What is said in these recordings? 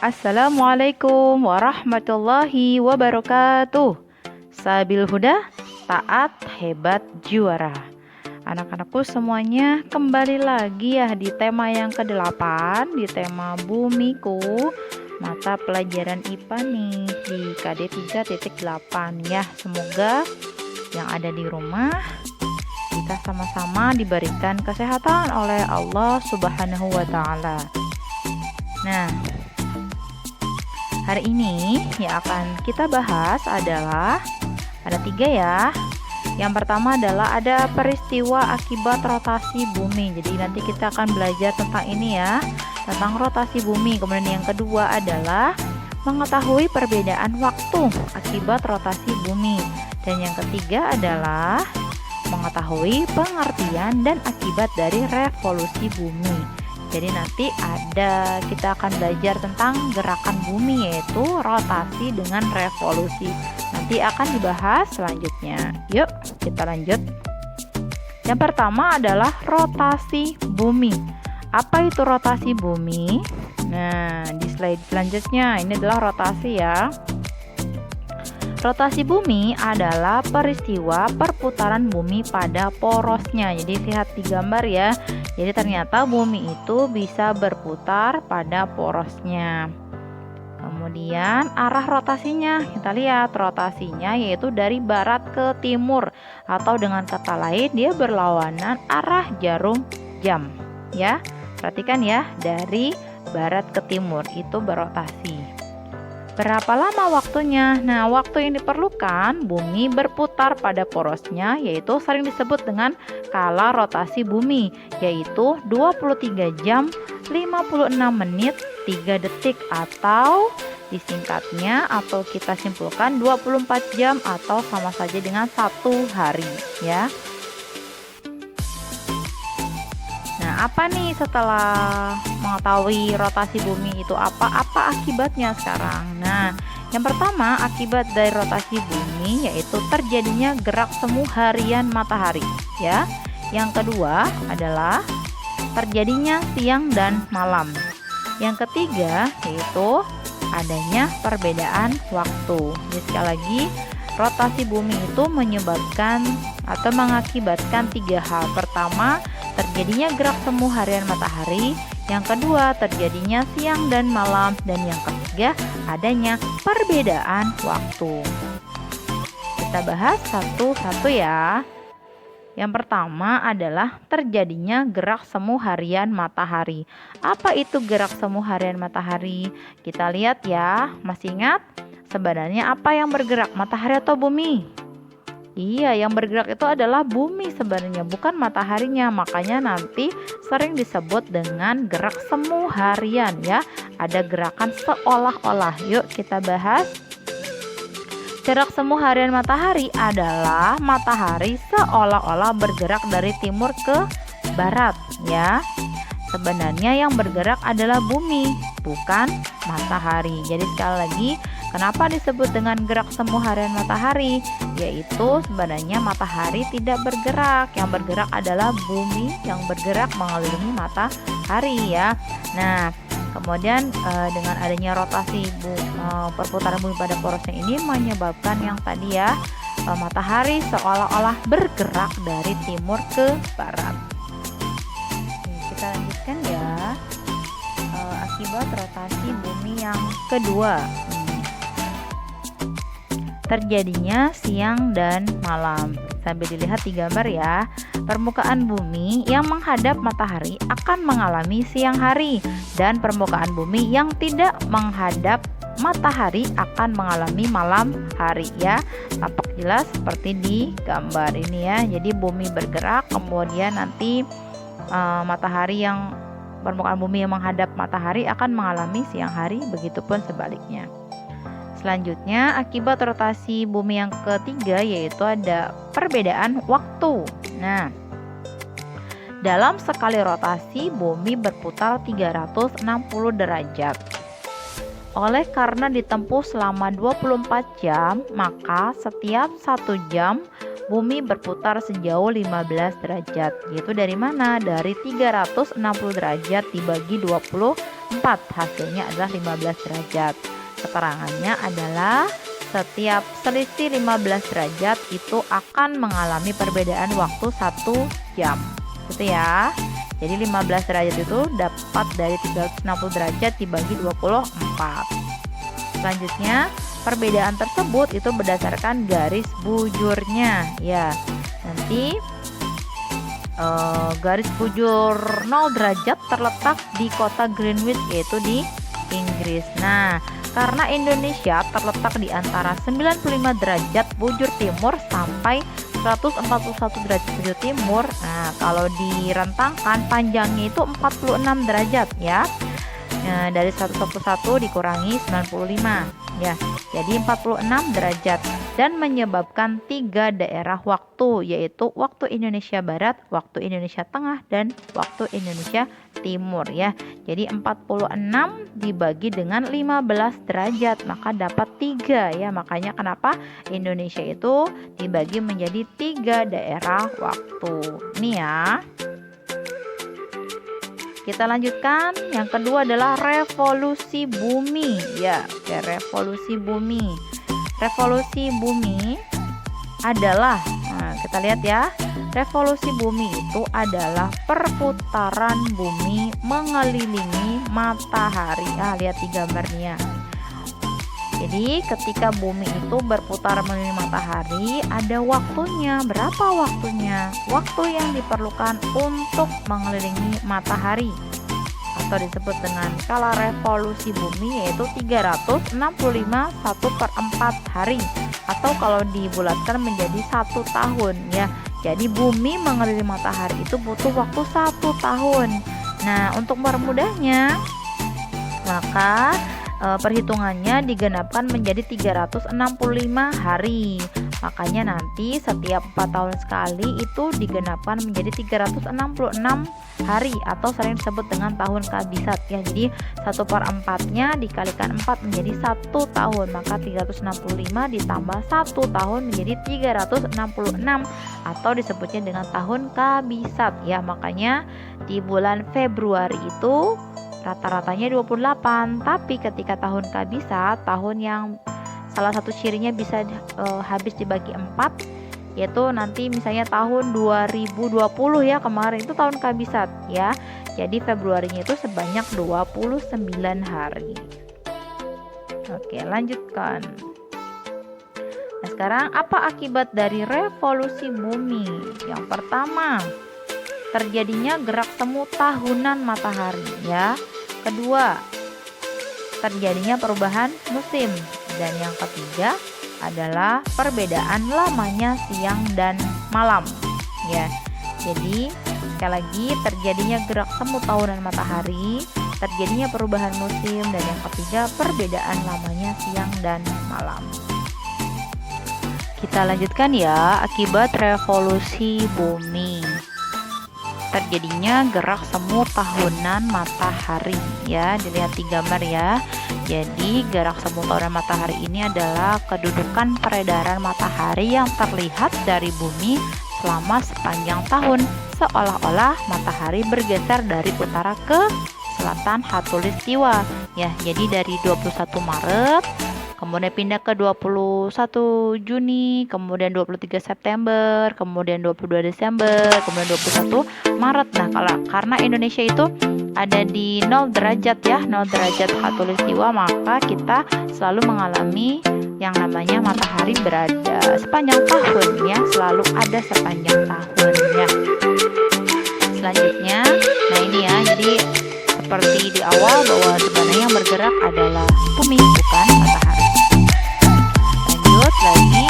Assalamualaikum warahmatullahi wabarakatuh. Sabil huda, taat, hebat, juara. Anak-anakku semuanya, kembali lagi ya di tema yang ke-8, di tema bumiku, mata pelajaran IPA nih di KD 3.8 ya. Semoga yang ada di rumah kita sama-sama diberikan kesehatan oleh Allah Subhanahu wa Ta'ala. Nah, hari ini yang akan kita bahas adalah ada 3 ya. Yang pertama adalah ada peristiwa akibat rotasi bumi. Jadi nanti kita akan belajar tentang ini ya, tentang rotasi bumi. Kemudian yang kedua adalah mengetahui perbedaan waktu akibat rotasi bumi. Dan yang ketiga adalah mengetahui pengertian dan akibat dari revolusi bumi. Jadi nanti kita akan belajar tentang gerakan bumi, yaitu rotasi dengan revolusi. Nanti akan dibahas selanjutnya. Yuk kita lanjut. Yang pertama adalah rotasi bumi. Apa itu rotasi bumi? Nah, di slide selanjutnya ini adalah rotasi ya. Rotasi bumi adalah peristiwa perputaran bumi pada porosnya. Jadi lihat di gambar ya. Jadi ternyata bumi itu bisa berputar pada porosnya. Kemudian arah rotasinya, kita lihat rotasinya yaitu dari barat ke timur, atau dengan kata lain dia berlawanan arah jarum jam ya. Perhatikan ya, dari barat ke timur itu berotasi. Berapa lama waktunya? Nah, waktu yang diperlukan bumi berputar pada porosnya yaitu sering disebut dengan kala rotasi bumi, yaitu 23 jam 56 menit 3 detik, atau disingkatnya atau kita simpulkan 24 jam atau sama saja dengan 1 hari ya. Nah, apa nih setelah mengetahui rotasi bumi itu apa akibatnya sekarang? Nah, yang pertama akibat dari rotasi bumi yaitu terjadinya gerak semu harian matahari ya. Yang kedua adalah terjadinya siang dan malam. Yang ketiga yaitu adanya perbedaan waktu. Jadi sekali lagi, rotasi bumi itu menyebabkan atau mengakibatkan 3 hal. Pertama, terjadinya gerak semu harian matahari. Yang kedua, terjadinya siang dan malam. Dan yang ketiga, adanya perbedaan waktu. Kita bahas satu-satu ya. Yang pertama adalah terjadinya gerak semu harian matahari. Apa itu gerak semu harian matahari? Kita lihat ya, masih ingat? Sebenarnya apa yang bergerak, matahari atau bumi? Iya, yang bergerak itu adalah bumi sebenarnya, bukan mataharinya. Makanya nanti sering disebut dengan gerak semu harian ya. Ada gerakan seolah-olah. Yuk kita bahas. Gerak semu harian matahari adalah matahari seolah-olah bergerak dari timur ke barat ya. Sebenarnya yang bergerak adalah bumi, bukan matahari. Jadi sekali lagi, kenapa disebut dengan gerak semu harian matahari? Yaitu sebenarnya matahari tidak bergerak. Yang bergerak adalah bumi yang bergerak mengelilingi matahari ya. Nah, kemudian dengan adanya rotasi perputaran bumi pada porosnya ini menyebabkan yang tadi ya, matahari seolah-olah bergerak dari timur ke barat. Kita lanjutkan ya, akibat rotasi bumi yang kedua. Terjadinya siang dan malam. Sambil dilihat di gambar ya, permukaan bumi yang menghadap matahari akan mengalami siang hari, dan permukaan bumi yang tidak menghadap matahari akan mengalami malam hari ya. Tampak jelas seperti di gambar ini ya. Jadi bumi bergerak, kemudian nanti permukaan bumi yang menghadap matahari akan mengalami siang hari, begitupun sebaliknya. Selanjutnya, akibat rotasi bumi yang ketiga yaitu ada perbedaan waktu. Nah, dalam sekali rotasi bumi berputar 360 derajat. Oleh karena ditempuh selama 24 jam, maka setiap 1 jam bumi berputar sejauh 15 derajat. Yaitu dari mana? Dari 360 derajat dibagi 24 hasilnya adalah 15 derajat. Keterangannya adalah setiap selisih 15 derajat itu akan mengalami perbedaan waktu 1 jam. Gitu ya. Jadi 15 derajat itu dapat dari 360 derajat dibagi 24. Selanjutnya, perbedaan tersebut itu berdasarkan garis bujurnya. Ya, nanti garis bujur 0 derajat terletak di kota Greenwich, yaitu di Inggris. Nah, karena Indonesia terletak di antara 95 derajat bujur timur sampai 141 derajat bujur timur. Nah, kalau direntangkan panjangnya itu 46 derajat ya. Dari 141 dikurangi 95 ya. Jadi 46 derajat dan menyebabkan 3 daerah waktu, yaitu waktu Indonesia Barat, waktu Indonesia Tengah, dan waktu Indonesia Timur ya. Jadi 46 dibagi dengan 15 derajat maka dapat 3 ya. Makanya kenapa Indonesia itu dibagi menjadi 3 daerah waktu. Nih ya. Kita lanjutkan. Yang kedua adalah revolusi bumi ya. Oke, revolusi bumi. Revolusi bumi adalah, nah, kita lihat ya. Revolusi bumi itu adalah perputaran bumi mengelilingi matahari. Lihat di gambarnya. Jadi ketika bumi itu berputar mengelilingi matahari, ada waktunya. Berapa waktunya? Waktu yang diperlukan untuk mengelilingi matahari atau disebut dengan skala revolusi bumi, yaitu 365 1/4 hari, atau kalau dibulatkan menjadi 1 tahun ya. Jadi bumi mengelilingi matahari itu butuh waktu 1 tahun. Nah, untuk mempermudahnya, maka perhitungannya digenapkan menjadi 365 hari. Makanya nanti setiap 4 tahun sekali itu digenapkan menjadi 366 hari atau sering disebut dengan tahun kabisat ya. Jadi 1/4-nya dikalikan 4 menjadi 1 tahun, maka 365 ditambah 1 tahun menjadi 366 atau disebutnya dengan tahun kabisat ya. Makanya di bulan Februari itu rata-ratanya 28, tapi ketika tahun kabisat, tahun yang salah satu cirinya bisa habis dibagi 4, yaitu nanti misalnya tahun 2020 ya, kemarin itu tahun kabisat ya. Jadi Februarinya itu sebanyak 29 hari. Oke, lanjutkan. Nah, sekarang apa akibat dari revolusi bumi? Yang pertama, terjadinya gerak semu tahunan matahari ya. Kedua, terjadinya perubahan musim. Dan yang ketiga adalah perbedaan lamanya siang dan malam ya. Jadi sekali lagi, terjadinya gerak semu tahunan matahari, terjadinya perubahan musim, dan yang ketiga perbedaan lamanya siang dan malam. Kita lanjutkan ya, akibat revolusi bumi. Terjadinya gerak semu tahunan matahari ya, dilihat di gambar ya. Jadi gerak semu tahunan matahari ini adalah kedudukan peredaran matahari yang terlihat dari bumi selama sepanjang tahun, seolah-olah matahari bergeser dari utara ke selatan khatulistiwa ya. Jadi dari 21 Maret kemudian pindah ke 21 Juni, kemudian 23 September, kemudian 22 Desember, kemudian 21 Maret. Nah, karena Indonesia itu ada di 0 derajat ya, 0 derajat khatulistiwa, maka kita selalu mengalami yang namanya matahari berada sepanjang tahun ya, selalu ada sepanjang tahun ya. Selanjutnya, nah ini ya, jadi seperti di awal bahwa sebenarnya yang bergerak adalah bumi, bukan matahari. Lanjut lagi,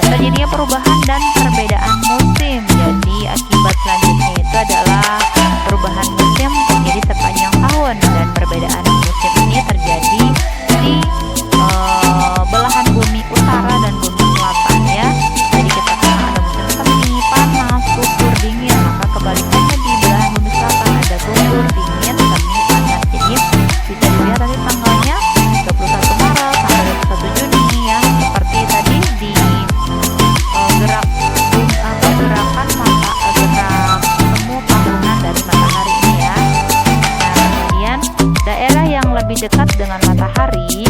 terjadinya perubahan dan perbedaan musim. Jadi akibat selanjutnya itu adalah perubahan musim terjadi sepanjang tahun, dan perbedaan musim ini terjadi di belahan bumi utara dan bumi selatan ya. Jadi kita kan ada musim semi, panas, gugur, dingin. Maka kebalikannya di belahan bumi selatan ada gugur, dingin, semi, panas. Jadi bisa dilihat tadi tanggalnya 21 dengan matahari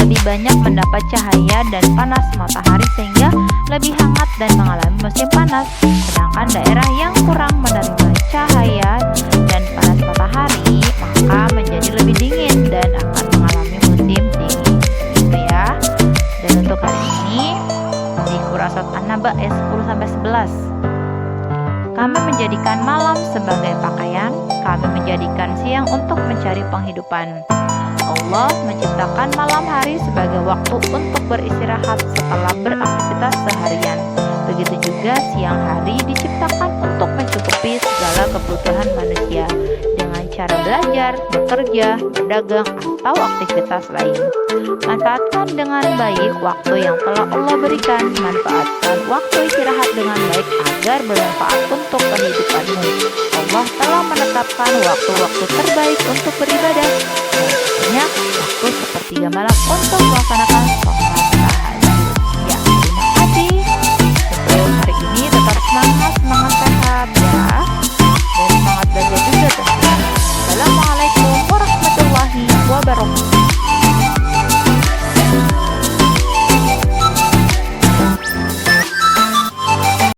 lebih banyak mendapat cahaya dan panas matahari sehingga lebih hangat dan mengalami musim panas. Sedangkan daerah yang kurang menerima cahaya dan panas matahari maka menjadi lebih dingin dan akan mengalami musim dingin. Gitu ya. Dan untuk hari ini di Qur'an An-Naba ayat 10-11. Kami menjadikan malam sebagai pakaian, kami menjadikan siang untuk mencari penghidupan. Allah menciptakan malam hari sebagai waktu untuk beristirahat setelah beraktivitas seharian. Begitu juga siang hari diciptakan untuk mencukupi segala kebutuhan manusia dengan cara belajar, bekerja, berdagang, atau aktivitas lain. Manfaatkan dengan baik waktu yang telah Allah berikan. Manfaatkan waktu istirahat dengan baik agar bermanfaat untuk kehidupanmu. Allah telah menetapkan waktu-waktu terbaik untuk beribadah. Tentunya waktu sepertiga malam untuk melaksanakan sholat tahajud. Ya, terima kasih. Sebelum hari ini tetap semangat